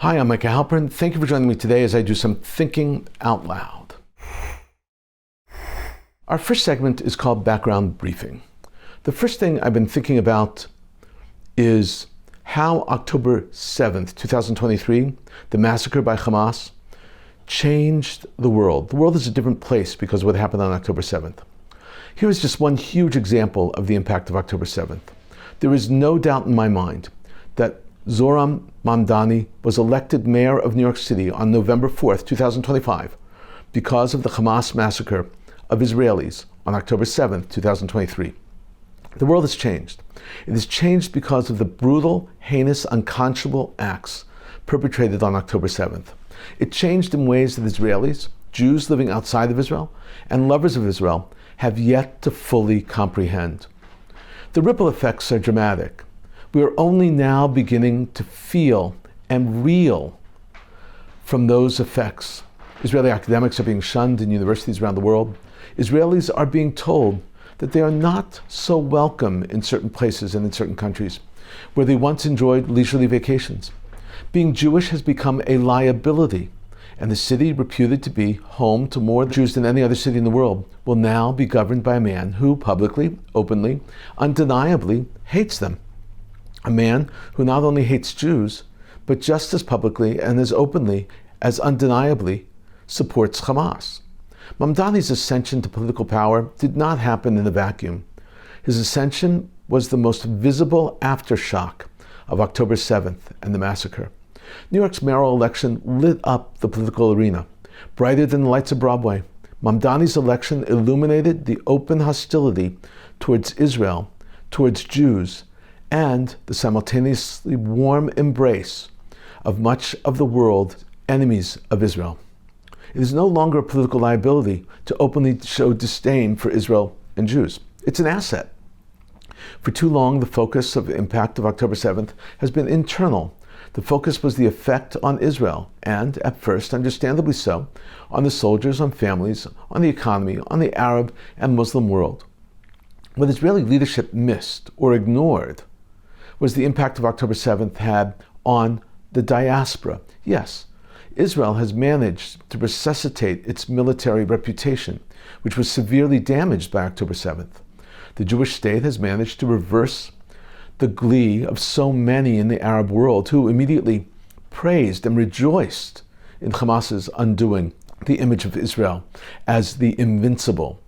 Hi, I'm Micah Halpern. Thank you for joining me today as I do some thinking out loud. Our first segment is called Background Briefing. The first thing I've been thinking about is how October 7th, 2023, the massacre by Hamas, changed the world. The world is a different place because of what happened on October 7th. Here is just one huge example of the impact of October 7th. There is no doubt in my mind that Zohran Mamdani was elected mayor of New York City on November 4th, 2025, because of the Hamas massacre of Israelis on October 7th, 2023. The world has changed. It has changed because of the brutal, heinous, unconscionable acts perpetrated on October 7th. It changed in ways that Israelis, Jews living outside of Israel, and lovers of Israel have yet to fully comprehend. The ripple effects are dramatic. We are only now beginning to feel and reel from those effects. Israeli academics are being shunned in universities around the world. Israelis are being told that they are not so welcome in certain places and in certain countries where they once enjoyed leisurely vacations. Being Jewish has become a liability, and the city, reputed to be home to more Jews than any other city in the world, will now be governed by a man who publicly, openly, undeniably hates them. A man who not only hates Jews, but just as publicly and as openly as undeniably supports Hamas. Mamdani's ascension to political power did not happen in a vacuum. His ascension was the most visible aftershock of October 7th and the massacre. New York's mayoral election lit up the political arena, brighter than the lights of Broadway. Mamdani's election illuminated the open hostility towards Israel, towards Jews, and the simultaneously warm embrace of much of the world enemies of Israel. It is no longer a political liability to openly show disdain for Israel and Jews. It's an asset. For too long, the focus of the impact of October 7th has been internal. The focus was the effect on Israel, and at first, understandably so, on the soldiers, on families, on the economy, on the Arab and Muslim world. What Israeli leadership missed or ignored was the impact of October 7th had on the diaspora. Yes, Israel has managed to resuscitate its military reputation, which was severely damaged by October 7th. The Jewish state has managed to reverse the glee of so many in the Arab world who immediately praised and rejoiced in Hamas's undoing the image of Israel as the invincible.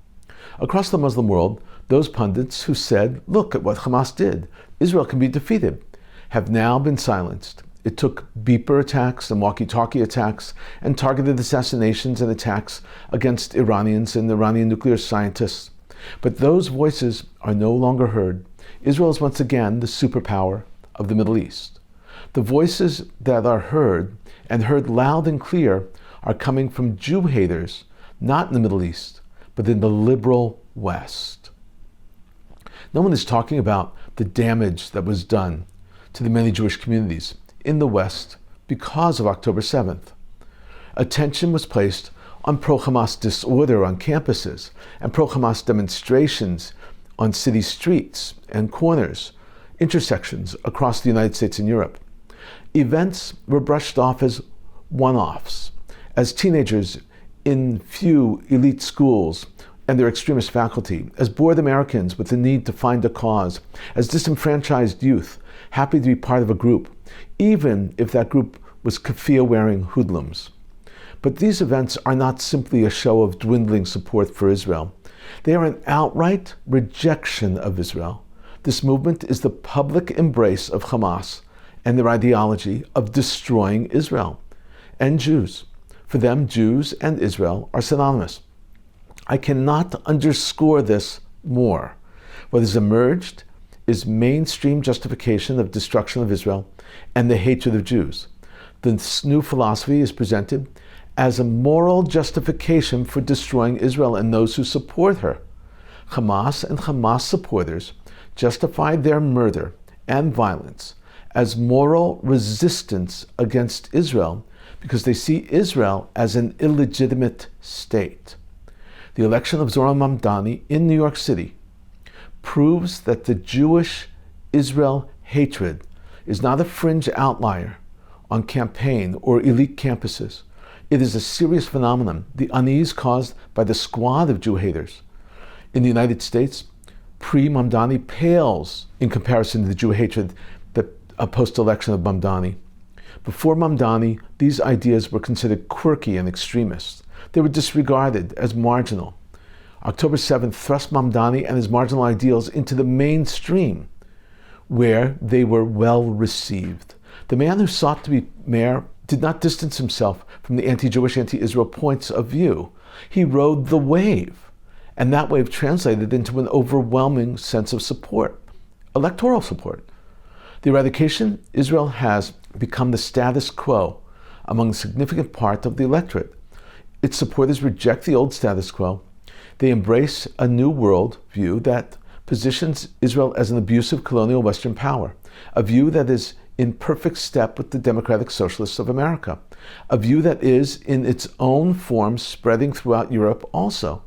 Across the Muslim world, those pundits who said, "Look at what Hamas did, Israel can be defeated," have now been silenced. It took beeper attacks and walkie-talkie attacks and targeted assassinations and attacks against Iranians and Iranian nuclear scientists. But those voices are no longer heard. Israel is once again the superpower of the Middle East. The voices that are heard, and heard loud and clear, are coming from Jew haters, not in the Middle East, but in the liberal West. No one is talking about the damage that was done to the many Jewish communities in the West because of October 7th. Attention was placed on pro-Hamas disorder on campuses and pro-Hamas demonstrations on city streets and corners, intersections across the United States and Europe. Events were brushed off as one-offs, as teenagers in few elite schools and their extremist faculty, as bored Americans with the need to find a cause, as disenfranchised youth happy to be part of a group, even if that group was keffiyeh-wearing hoodlums. But these events are not simply a show of dwindling support for Israel. They are an outright rejection of Israel. This movement is the public embrace of Hamas and their ideology of destroying Israel and Jews. For them, Jews and Israel are synonymous. I cannot underscore this more. What has emerged is mainstream justification of destruction of Israel and the hatred of Jews. This new philosophy is presented as a moral justification for destroying Israel and those who support her. Hamas and Hamas supporters justified their murder and violence as moral resistance against Israel because they see Israel as an illegitimate state. The election of Zohran Mamdani in New York City proves that the Jewish Israel hatred is not a fringe outlier on campaign or elite campuses. It is a serious phenomenon, the unease caused by the squad of Jew haters. In the United States, pre-Mamdani pales in comparison to the Jew hatred that post-election of Mamdani. Before Mamdani, these ideas were considered quirky and extremist. They were disregarded as marginal. October 7th thrust Mamdani and his marginal ideals into the mainstream, where they were well received. The man who sought to be mayor did not distance himself from the anti-Jewish, anti-Israel points of view. He rode the wave, and that wave translated into an overwhelming sense of support, electoral support. The eradication Israel has become the status quo among a significant part of the electorate. Its supporters reject the old status quo. They embrace a new world view that positions Israel as an abusive colonial Western power, a view that is in perfect step with the democratic socialists of America, a view that is in its own form spreading throughout Europe also.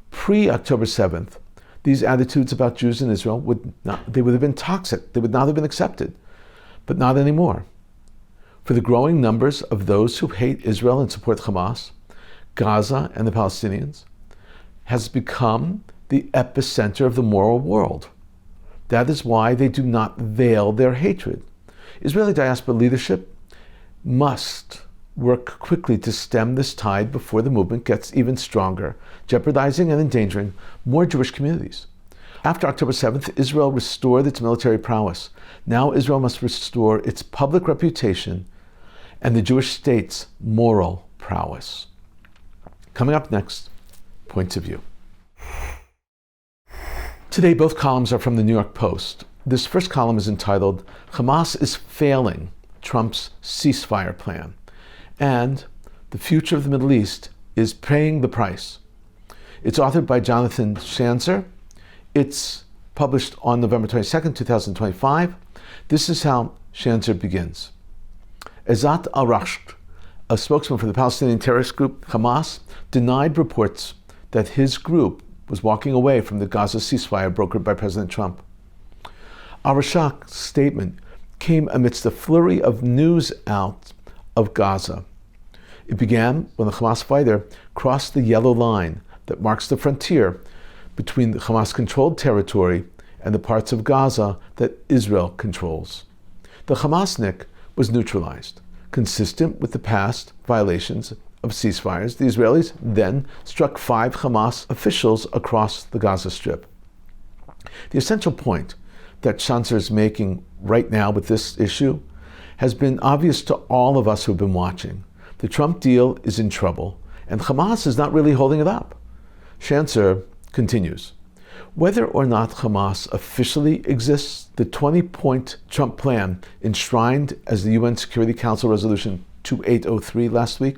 Pre-October 7th, these attitudes about Jews in Israel would have been toxic. They would not have been accepted, but not anymore. For the growing numbers of those who hate Israel and support Hamas, Gaza and the Palestinians has become the epicenter of the moral world. That is why they do not veil their hatred. Israeli diaspora leadership must work quickly to stem this tide before the movement gets even stronger, jeopardizing and endangering more Jewish communities. After October 7th, Israel restored its military prowess. Now Israel must restore its public reputation and the Jewish state's moral prowess. Coming up next, Points of View. Today, both columns are from the New York Post. This first column is entitled, Hamas is Failing Trump's Ceasefire Plan, and the future of the Middle East is paying the price. It's authored by Jonathan Schanzer. It's published on November 22nd, 2025. This is how Schanzer begins. Ezat al-Rashd, a spokesman for the Palestinian terrorist group Hamas, denied reports that his group was walking away from the Gaza ceasefire brokered by President Trump. Al-Rashad's statement came amidst a flurry of news out of Gaza. It began when the Hamas fighter crossed the yellow line that marks the frontier between the Hamas-controlled territory and the parts of Gaza that Israel controls. The Hamasnik was neutralized. Consistent with the past violations of ceasefires, the Israelis then struck 5 Hamas officials across the Gaza Strip. The essential point that Schanzer is making right now with this issue has been obvious to all of us who've been watching. The Trump deal is in trouble, and Hamas is not really holding it up. Schanzer continues, whether or not Hamas officially exists, the 20-point Trump plan enshrined as the UN Security Council Resolution 2803 last week,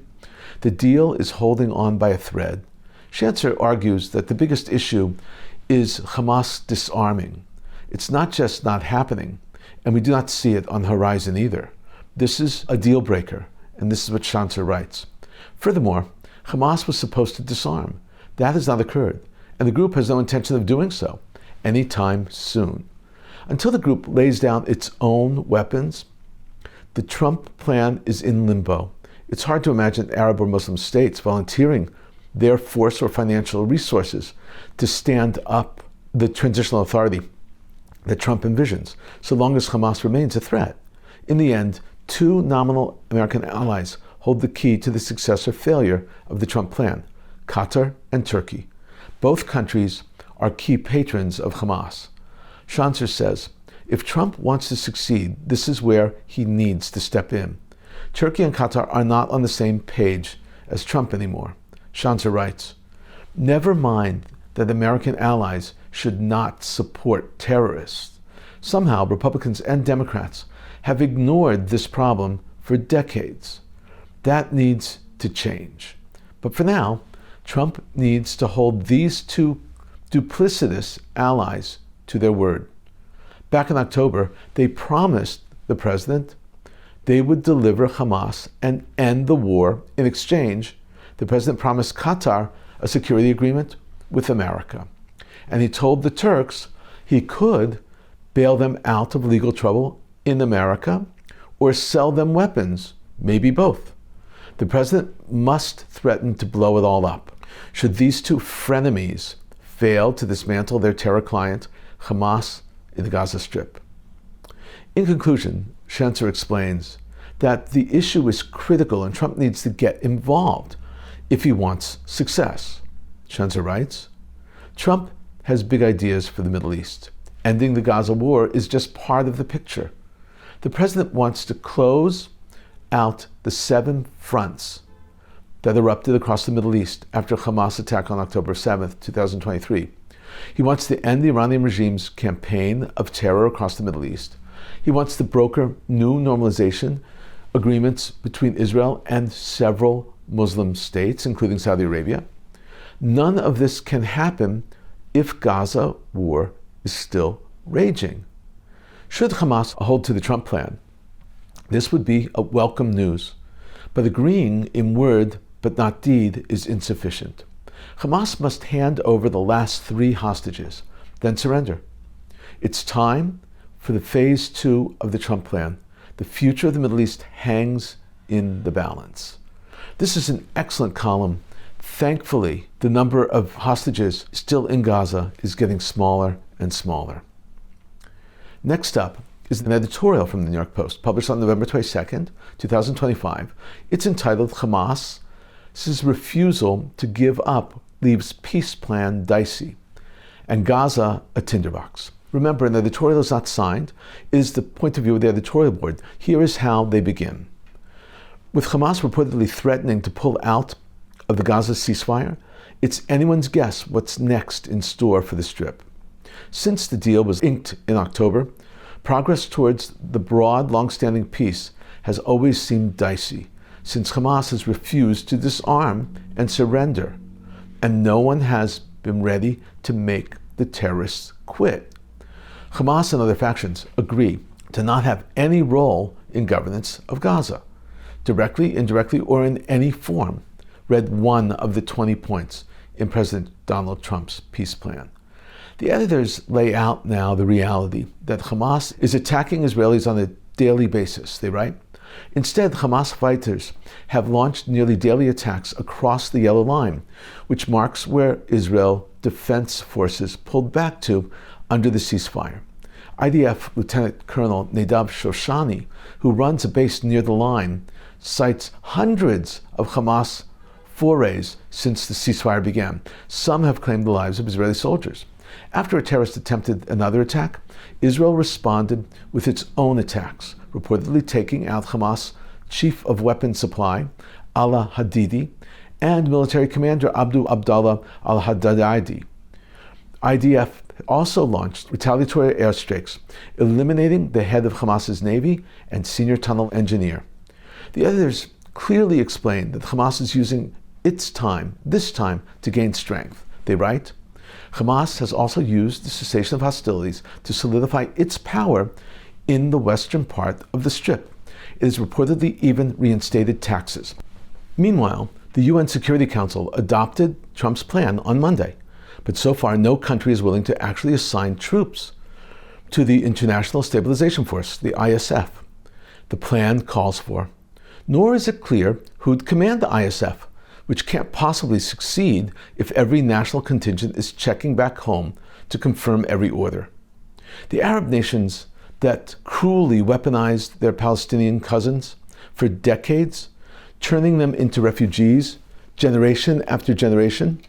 the deal is holding on by a thread. Schanzer argues that the biggest issue is Hamas disarming. It's not just not happening, and we do not see it on the horizon either. This is a deal breaker, and this is what Schanzer writes. Furthermore, Hamas was supposed to disarm. That has not occurred, and the group has no intention of doing so anytime soon. Until the group lays down its own weapons, the Trump plan is in limbo. It's hard to imagine Arab or Muslim states volunteering their force or financial resources to stand up the transitional authority that Trump envisions, so long as Hamas remains a threat. In the end, 2 nominal American allies hold the key to the success or failure of the Trump plan, Qatar and Turkey. Both countries are key patrons of Hamas. Schanzer says, if Trump wants to succeed, this is where he needs to step in. Turkey and Qatar are not on the same page as Trump anymore. Schanzer writes, never mind that American allies should not support terrorists. Somehow, Republicans and Democrats have ignored this problem for decades. That needs to change. But for now, Trump needs to hold these 2 duplicitous allies to their word. Back in October, they promised the president they would deliver Hamas and end the war. In exchange, the president promised Qatar a security agreement with America. And he told the Turks he could bail them out of legal trouble in America or sell them weapons, maybe both. The president must threaten to blow it all up. Should these two frenemies fail to dismantle their terror client, Hamas, in the Gaza Strip. In conclusion, Schenzer explains that the issue is critical and Trump needs to get involved if he wants success. Schenzer writes, Trump has big ideas for the Middle East. Ending the Gaza war is just part of the picture. The president wants to close out the 7 fronts that erupted across the Middle East after Hamas attack on October 7th, 2023. He wants to end the Iranian regime's campaign of terror across the Middle East. He wants to broker new normalization agreements between Israel and several Muslim states, including Saudi Arabia. None of this can happen if Gaza war is still raging. Should Hamas hold to the Trump plan, this would be a welcome news. But agreeing in word but not deed is insufficient. Hamas must hand over the last 3 hostages, then surrender. It's time for the phase 2 of the Trump plan. The future of the Middle East hangs in the balance. This is an excellent column. Thankfully, the number of hostages still in Gaza is getting smaller and smaller. Next up is an editorial from the New York Post, published on November 22nd, 2025. It's entitled Hamas's refusal to give up leaves peace plan dicey, and Gaza a tinderbox. Remember, an editorial is not signed. It is the point of view of the editorial board. Here is how they begin. With Hamas reportedly threatening to pull out of the Gaza ceasefire, it's anyone's guess what's next in store for the Strip. Since the deal was inked in October, progress towards the broad, long-standing peace has always seemed dicey, since Hamas has refused to disarm and surrender, and no one has been ready to make the terrorists quit. Hamas and other factions agree to not have any role in governance of Gaza, directly, indirectly, or in any form. Read one of the 20 points in President Donald Trump's peace plan. The editors lay out now the reality that Hamas is attacking Israelis on a daily basis, they write. Instead, Hamas fighters have launched nearly daily attacks across the Yellow Line, which marks where Israel defense forces pulled back to under the ceasefire. IDF Lieutenant Colonel Nadav Shoshani, who runs a base near the line, cites hundreds of Hamas forays since the ceasefire began. Some have claimed the lives of Israeli soldiers. After a terrorist attempted another attack, Israel responded with its own attacks, reportedly taking out Hamas chief of weapons supply, Ala Hadidi, and military commander Abu Abdallah al-Haddadi. IDF also launched retaliatory airstrikes, eliminating the head of Hamas's navy and senior tunnel engineer. The editors clearly explain that Hamas is using its time, this time, to gain strength. They write, Hamas has also used the cessation of hostilities to solidify its power in the western part of the Strip. It has reportedly even reinstated taxes. Meanwhile, the UN Security Council adopted Trump's plan on Monday, but so far no country is willing to actually assign troops to the International Stabilization Force, the ISF, the plan calls for. Nor is it clear who'd command the ISF, which can't possibly succeed if every national contingent is checking back home to confirm every order. The Arab nations that cruelly weaponized their Palestinian cousins for decades, turning them into refugees generation after generation,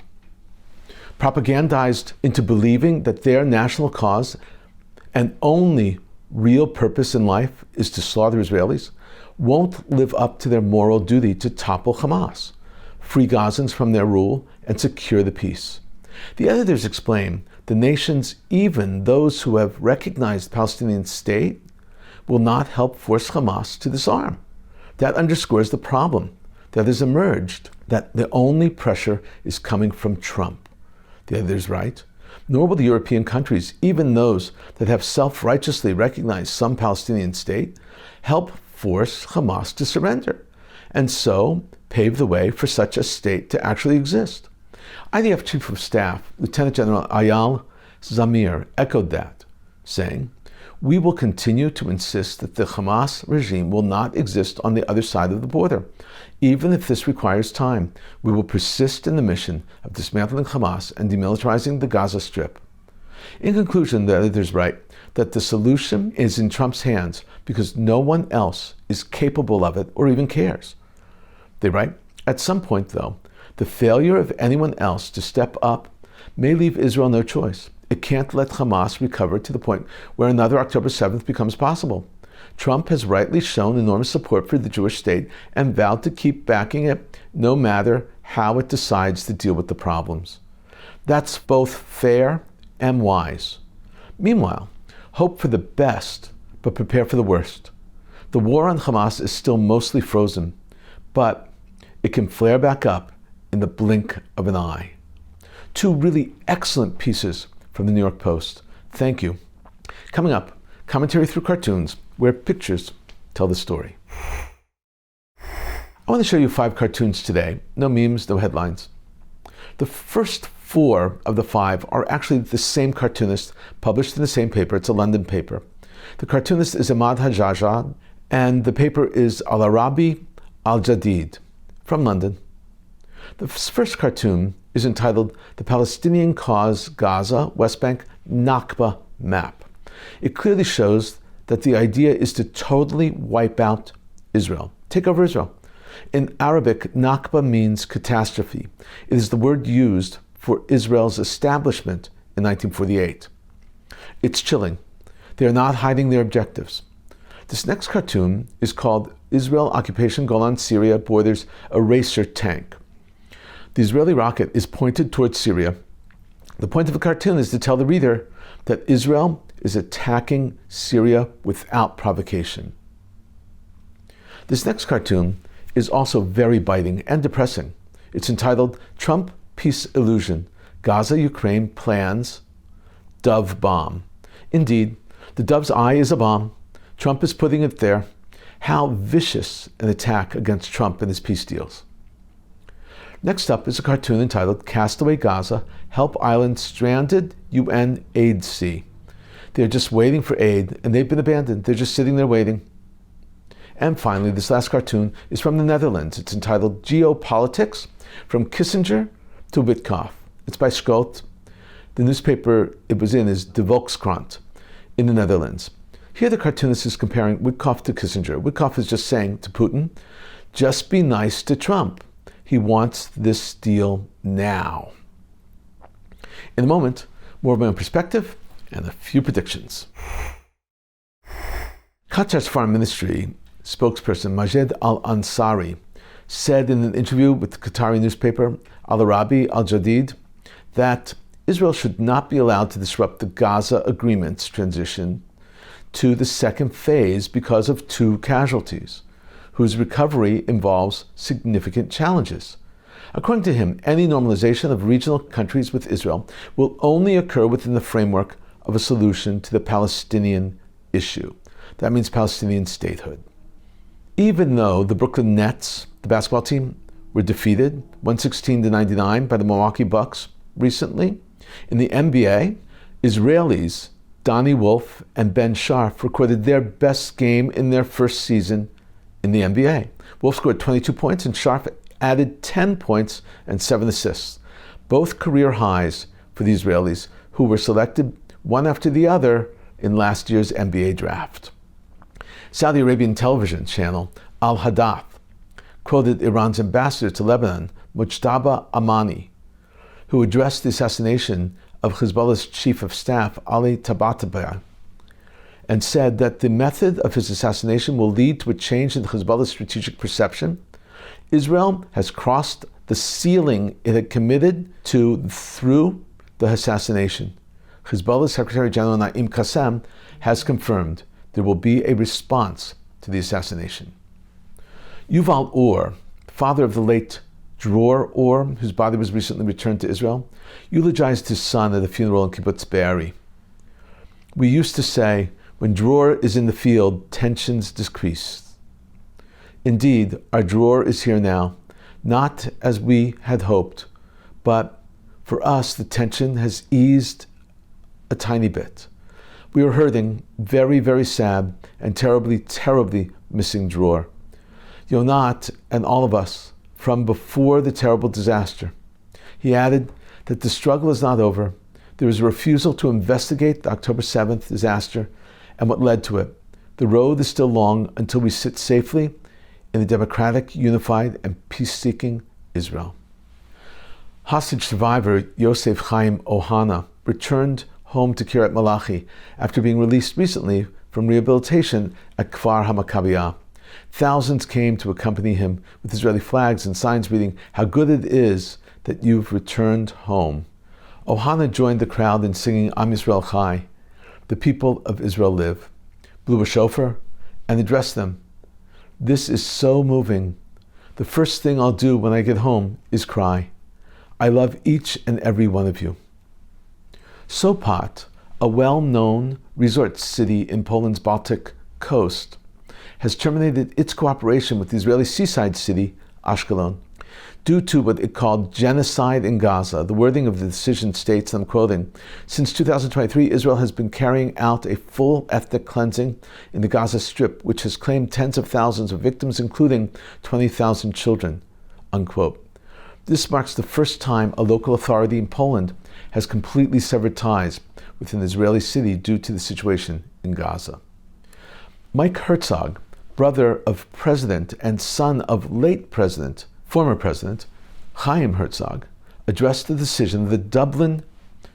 propagandized into believing that their national cause and only real purpose in life is to slaughter Israelis, won't live up to their moral duty to topple Hamas, free Gazans from their rule, and secure the peace. The editors explain the nations, even those who have recognized the Palestinian state, will not help force Hamas to disarm. That underscores the problem that has emerged, that the only pressure is coming from Trump. The editors write, nor will the European countries, even those that have self-righteously recognized some Palestinian state, help force Hamas to surrender, and so pave the way for such a state to actually exist. IDF Chief of Staff, Lieutenant General Ayal Zamir, echoed that, saying, We will continue to insist that the Hamas regime will not exist on the other side of the border. Even if this requires time, we will persist in the mission of dismantling Hamas and demilitarizing the Gaza Strip. In conclusion, the editors write that the solution is in Trump's hands because no one else is capable of it or even cares. They write, at some point, though, the failure of anyone else to step up may leave Israel no choice. It can't let Hamas recover to the point where another October 7th becomes possible. Trump has rightly shown enormous support for the Jewish state and vowed to keep backing it no matter how it decides to deal with the problems. That's both fair and wise. Meanwhile, hope for the best, but prepare for the worst. The war on Hamas is still mostly frozen, but it can flare back up in the blink of an eye. Two really excellent pieces from the New York Post. Thank you. Coming up, commentary through cartoons, where pictures tell the story. I want to show you 5 cartoons today. No memes, no headlines. The first 4 of the 5 are actually the same cartoonist, published in the same paper. It's a London paper. The cartoonist is Ahmad Hajjaj, and the paper is Al-Arabi Al-Jadid from London. The first cartoon is entitled The Palestinian Cause Gaza West Bank Nakba Map. It clearly shows that the idea is to totally wipe out Israel, take over Israel. In Arabic, Nakba means catastrophe. It is the word used for Israel's establishment in 1948. It's chilling. They are not hiding their objectives. This next cartoon is called Israel Occupation Golan Syria Borders Eraser Tank. The Israeli rocket is pointed towards Syria. The point of the cartoon is to tell the reader that Israel is attacking Syria without provocation. This next cartoon is also very biting and depressing. It's entitled Trump Peace Illusion, Gaza Ukraine Plans Dove Bomb. Indeed, the dove's eye is a bomb. Trump is putting it there. How vicious an attack against Trump and his peace deals. Next up is a cartoon entitled Castaway Gaza, Help Island Stranded UN Aid Sea. They're just waiting for aid, and they've been abandoned. They're just sitting there waiting. And finally, this last cartoon is from the Netherlands. It's entitled Geopolitics, From Kissinger to Witkoff. It's by Schoot. The newspaper it was in is De Volkskrant in the Netherlands. Here the cartoonist is comparing Witkoff to Kissinger. Witkoff is just saying to Putin, just be nice to Trump. He wants this deal now. In a moment, more of my own perspective and a few predictions. Qatar's Foreign Ministry spokesperson Majed Al-Ansari said in an interview with the Qatari newspaper Al-Arabi Al-Jadid that Israel should not be allowed to disrupt the Gaza agreement's transition to the second phase because of 2 casualties, whose recovery involves significant challenges. According to him, any normalization of regional countries with Israel will only occur within the framework of a solution to the Palestinian issue. That means Palestinian statehood. Even though the Brooklyn Nets, the basketball team, were defeated 116-99 by the Milwaukee Bucks recently, in the NBA, Israelis Donnie Wolf and Ben Sharf recorded their best game in their first season in the NBA. Wolf scored 22 points and Sharf added 10 points and 7 assists, both career highs for the Israelis, who were selected one after the other in last year's NBA draft. Saudi Arabian television channel Al Hadath quoted Iran's ambassador to Lebanon, Mujtaba Amani, who addressed the assassination of Hezbollah's chief of staff, Ali Tabatabai, and said that the method of his assassination will lead to a change in Hezbollah's strategic perception. Israel has crossed the ceiling it had committed to through the assassination. Hezbollah's Secretary General Naim Qassem has confirmed there will be a response to the assassination. Yuval Or, father of the late Dror Or, whose body was recently returned to Israel, eulogized his son at a funeral in Kibbutz Be'eri. We used to say, when Dror is in the field, tensions decrease. Indeed, our Dror is here now, not as we had hoped, but for us the tension has eased a tiny bit. We are hurting, very, very sad, and terribly, terribly missing Dror. Yonat and all of us from before the terrible disaster. He added that the struggle is not over. There is a refusal to investigate the October 7th disaster and what led to it. The road is still long until we sit safely in a democratic, unified, and peace-seeking Israel. Hostage survivor Yosef Chaim Ohana returned home to Kiryat Malachi after being released recently from rehabilitation at Kfar HaMaccabiyah. Thousands came to accompany him with Israeli flags and signs reading, "How good it is that you've returned home." Ohana joined the crowd in singing Am Yisrael Chai, "The people of Israel live," blew a shofar, and addressed them. "This is so moving. The first thing I'll do when I get home is cry. I love each and every one of you." Sopot, a well-known resort city in Poland's Baltic coast, has terminated its cooperation with the Israeli seaside city, Ashkelon, due to what it called genocide in Gaza. The wording of the decision states, and I'm quoting, "Since 2023, Israel has been carrying out a full ethnic cleansing in the Gaza Strip, which has claimed tens of thousands of victims, including 20,000 children," unquote. This marks the first time a local authority in Poland has completely severed ties with an Israeli city due to the situation in Gaza. Mike Herzog, brother of President and son of late President, former President Chaim Herzog, addressed the decision of the Dublin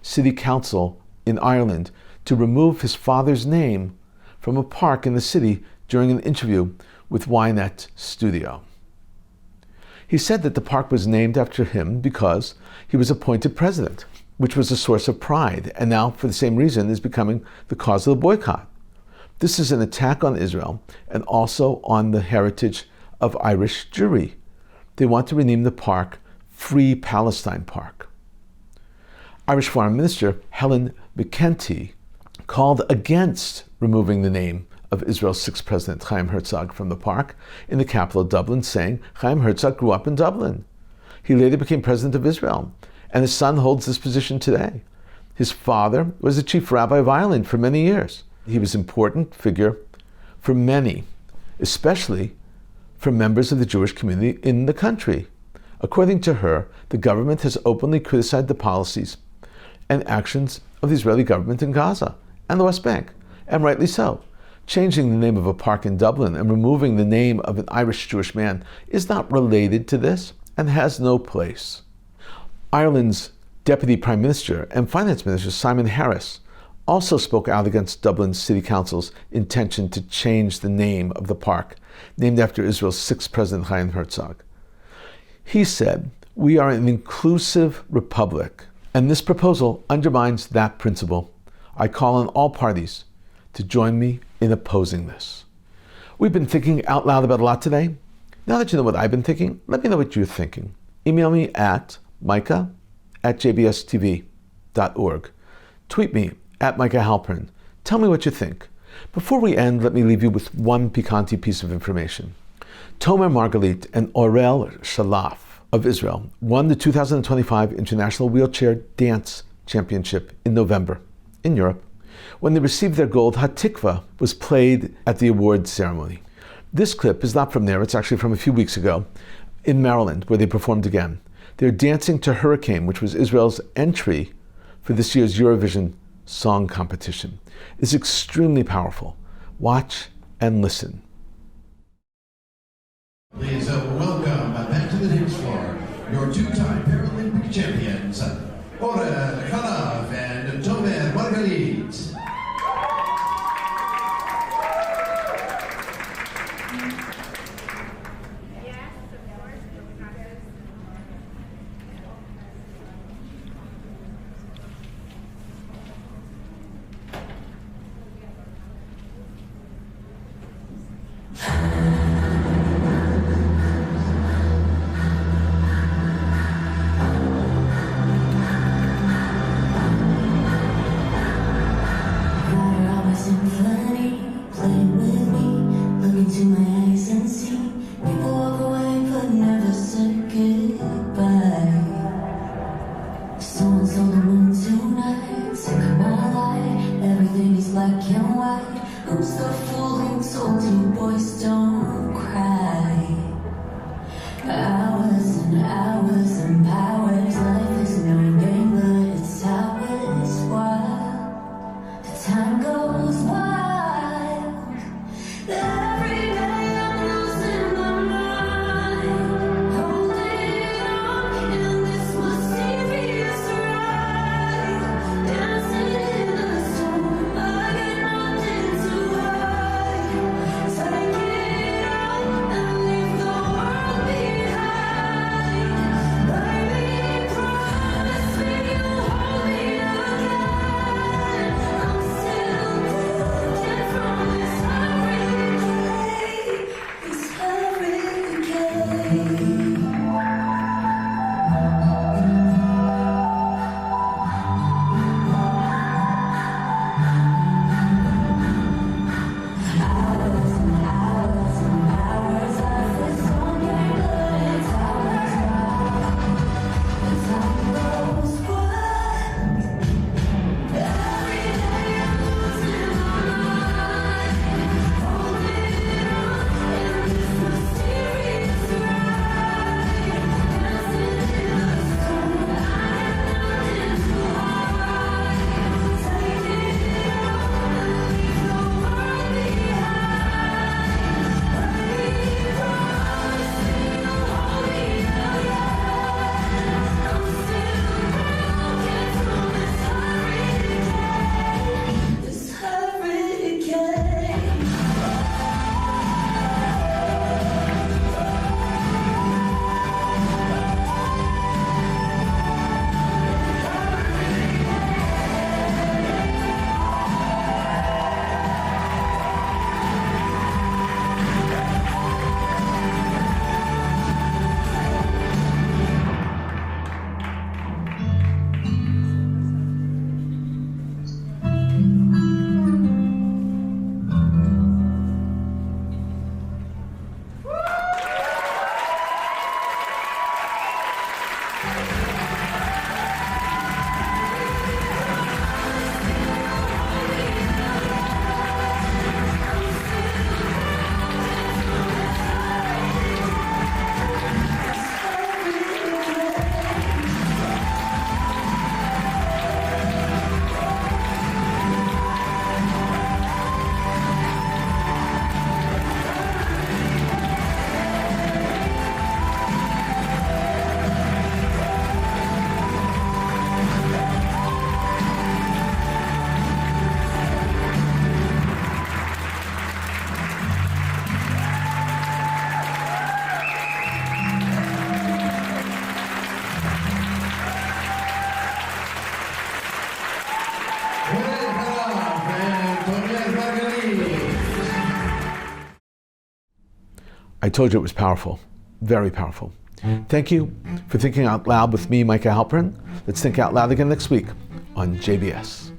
City Council in Ireland to remove his father's name from a park in the city during an interview with Ynet Studio. He said that the park was named after him because he was appointed president, which was a source of pride, and now, for the same reason, is becoming the cause of the boycott. This is an attack on Israel and also on the heritage of Irish Jewry. They want to rename the park Free Palestine Park. Irish Foreign Minister Helen McEntee called against removing the name of Israel's sixth president, Chaim Herzog, from the park in the capital of Dublin, saying Chaim Herzog grew up in Dublin. He later became president of Israel, and his son holds this position today. His father was the chief rabbi of Ireland for many years. He was an important figure for many, especially for members of the Jewish community in the country. According to her, the government has openly criticized the policies and actions of the Israeli government in Gaza and the West Bank, and rightly so. Changing the name of a park in Dublin and removing the name of an Irish Jewish man is not related to this and has no place. Ireland's Deputy Prime Minister and Finance Minister Simon Harris also spoke out against Dublin City Council's intention to change the name of the park, named after Israel's sixth president, Chaim Herzog. He said, "We are an inclusive republic, and this proposal undermines that principle. I call on all parties to join me in opposing this." We've been thinking out loud about a lot today. Now that you know what I've been thinking, let me know what you're thinking. Email me at micah@jbstv.org. Tweet me at Micah Halpern. Tell me what you think. Before we end, let me leave you with one piquante piece of information. Tomer Margalit and Orel Shalaf of Israel won the 2025 International Wheelchair Dance Championship in November in Europe. When they received their gold, Hatikva was played at the awards ceremony. This clip is not from there, it's actually from a few weeks ago in Maryland, where they performed again. They're dancing to Hurricane, which was Israel's entry for this year's Eurovision Song Competition. It's extremely powerful. Watch and listen. Please welcome back to the dance floor your two-time Paralympic champions, Orel Shalaf and Tomer Margalit. Play with me, look into my eyes. folks told you boys don't cry. Hours and hours and powers. Life is no game, but it's how it's wild. The time goes wild. Every day I'm losing my mind. Holding on in this mysterious ride. Dancing in the storm, I got nothing to hide. Take it all and leave the world behind. Baby, promise me you'll hold me again. I'm still broken from this hurricane. This hurricane. Hours and hours and hours. Life is on your blood. It's how it's wild. It's how it goes wild. Every day I'm losing my mind. Holding on in this mysterious ride. Dancing in the storm, I have nothing to hide. Take it all and leave the world behind. Baby, promise me you'll hold me again. I'm still broken from this hurricane. This hurricane. I told you it was powerful, very powerful. Thank you for thinking out loud with me, Micah Halpern. Let's think out loud again next week on JBS.